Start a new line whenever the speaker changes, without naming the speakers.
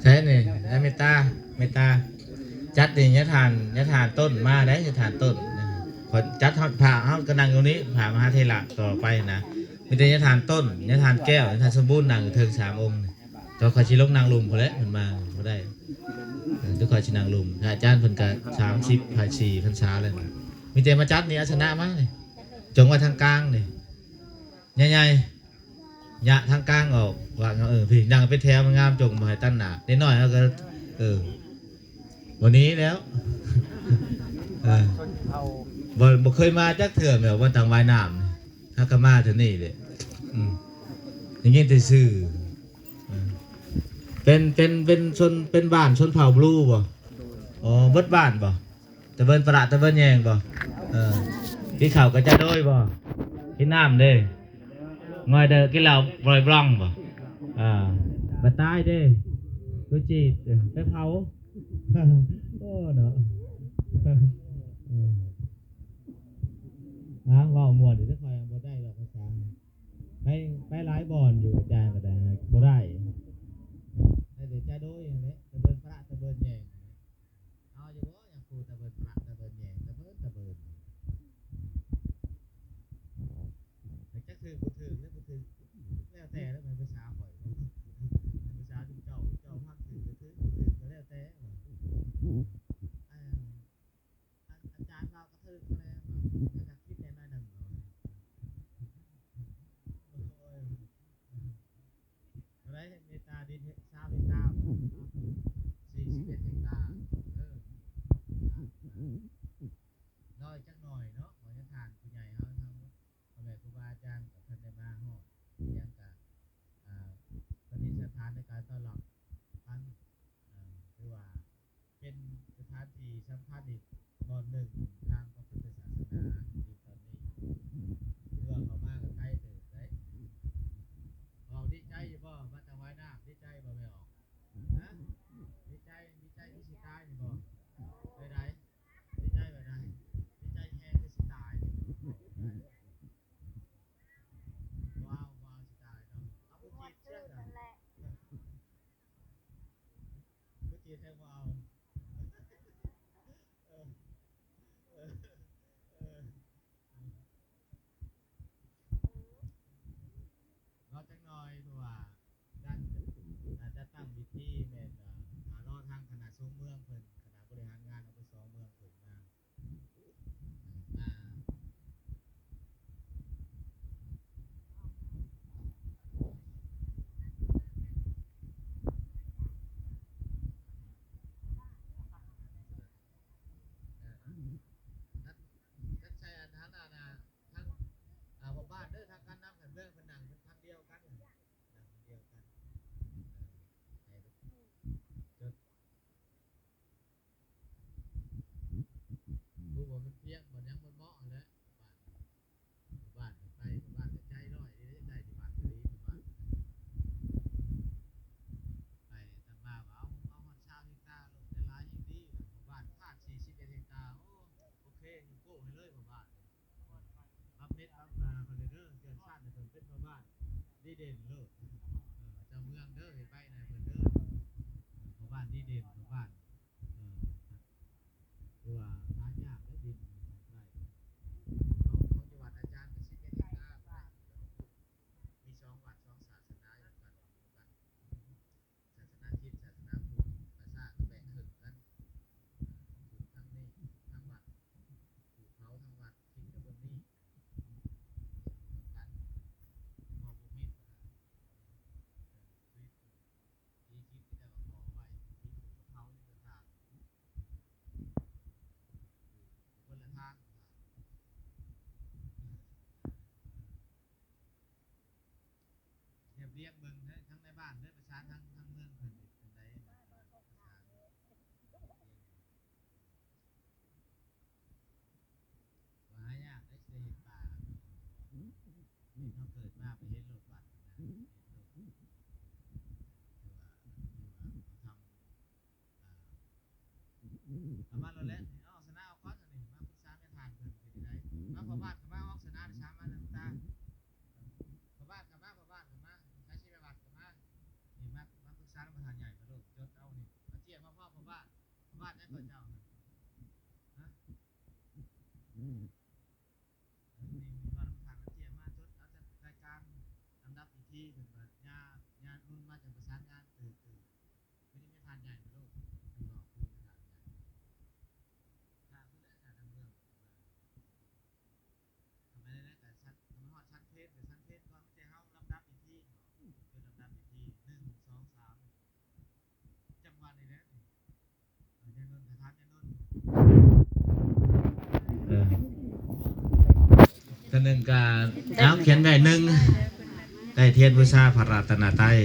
ช่นี่แล้วเมตตาจัดนี่ยะทานต้นมาได้ยะทานต้นขอจัดผ่าเฮากำลังตรงนี้ผ่ามหาเทระต่อไปนะมีแต่ยะทานต้นยะทานแก้วยะทานสมบูรณ์นางเทิง3 องค์เจ้าขอชิลกนางลุมพอแล้วมันมาบ่ได้เจ้าขอชินางลุมอาจารย์เพิ่นก็30 พรรษาพรรษาแล้วมีแต่มาจัดนี่อาสนะมานี่จงไว้ทางกลางนี่ใหญ่ๆยะทางกลางออกว่าพี่นั่งเป็นแถวมันงามจงมาให้ตั้นหน้านิดหน่อยแล้วก็เออวันนี้แล้วบ่เคยมาจักเถื่อแบบว่าต่างวายน้ำถ้าก็มาเท่านี้เลยอย่างงี้แต่ซื่อเป็นชนเป็นบ้านชนเผ่าบลูบ่อ๋อเบิดบ้านบ่ตะเบินประตะเบินแยงบ่กินข้าวก็จะโดยบ่กินน้ำเด้งอยเด้อกินเหล้าบอยบล่องบ่บ่ตายเด้กูจีไปเผาโอ้เนาะว่าวมวนเดี๋ยวจะคอยบ่ได้หรอกภาษาไปหลายบ่อนอยู่อาจารย์ก็ได้บ่ได้เดี๋ยวจะโดยอย่างนี้ตะเบินพระตะเบินแยงเอาอยู่บ่อย่างครูตะเบินพระตะเบินแยงตะเบินแต่ก็คือกูถือแล้วกูถือแล้วแต่แล้วมันภาษาข่อยภาษาจุเจ้าภาคถือก็แล้วแต่อาจารย์เราก็ถือก็แล้วอยากคิดแน่นอนหนึ่งอะไรเมตาดิน30 เฮกตาร์41 เฮกตาร์น้อยจักหน่อยเนาะขอจะทานผู้ใหญ่เฮาทั้งพ่อแม่ครูบาอาจารย์กับท่านได้มาฮอดยังกะปฏิสถานในการต้อนรับท่านหรือว่าเป็นสถานที่สำคัญอีกตอนหนึ่งทางพระพุทธศาสนาในตอนนี้เพื่อเขามากับใกล้เถิดได้ออกดีใจอยู่บ่มาถวายน้ำดีใจบ่ไม่ออกนะดีใจที่สิตายนี่บ่ไปไหนดีใจแบบไหนดีใจแค่ที่สิตายว้าวสิตายเนาะเอาผู้จีบเชื่อเหรอผู้จีบแทงว้าวเออเออเออเราจังหน่อยเพราะว่าด้านจะตั้งวิธีแม่นรอทางคณะสงฆ์เมืองเพิ่นคณะบริหารงานอบสเมืองเพิ่นมานัดใช้อันนั้นทั้งหมู่บ้านเด้อทางการนำกันเมืองเพิ่นนั่งทางเดียวกันนั่งเดียวกันให้จดผู้บ่มันเพียงบ่ยังบ่เหมาะแล้วบ้านไปบ้านใจร้อยนี่ใจที่บ้านนี้บ้านไปตามมาว่าเอาฮอด20 เฮกตาร์ลงได้หลายยิ่งดีหมู่บ้านขาด41 เฮกตาร์โอเคอยู่โก้ให้เลยหมู่บ้านรับเม็ดรับคอนเทนเนอร์เกินชาติเพิ่นเป็นหมู่บ้านดีเด่นเลิศเจ้าเมืองเด้อเห็นไปนะเพิ่นเด้อหมู่บ้านดีเด่นหมู่บ้านคือว่าหายากและดินได้ของจังหวัดอาจารย์ก็11 เฮกตาร์มี2 วัด 2 ศาสนาอยู่กันศาสนาคริสต์ศาสนาพุทธภาษาก็แบ่งครึ่งกันถูกทั้งนี้ทั้งวัดถูกเขาทั้งวัดคิดกับบนนี้กันมองบุมิตรที่คิดที่ได้ว่าขอไว้ที่ถูกกับเขาในสถานคนละทางเรียบเบิ่งทั้งในบ้านด้วยประชาทั้งเมืองเพิ่นเป็นไดประชาว่าหายากได้สิได้เห็นป่านี่เขาเกิดมาไปเห็นโลดวัดนะเห็นโลดคือว่าเขาทำมาแล้วแหละเอาสนะเอาก้อนอันนี้มาปรึกษาแม่ทานเพิ่นเป็นไดมาพ่อบ้านกับมาออกสนะได้ช้ามาน้ำตาพ่อบ้านกับมาใช้ชีวิตวัดกับมานี่มาปรึกษาประธานใหญ่มาโลดจดเอา ก่อนเจ้าฮะมีวันผ่านเจียมาจดเอาจากรายการลำดับอีกทีถึงว่ญานุ่นมาจากประสานงานตื่นไม่ได้ทานใหญ่ในโลกมีบอกคือทานใหญ่ถ้าผู้ได้การทำเรื่องทำไมได้แต่ชั้นทำหอดชั้นเพศหรือชั้นเพศก่อนไม่ใช่เฮาลำดับอีกทีเป็นลำดับอีกที1 2 3จังหวะนี้นะญานุ่นกระทำญานุ่นตัวหนึ่งการเอาเขียนไว้1ได้เทียนบูชาพระรัตนตรัย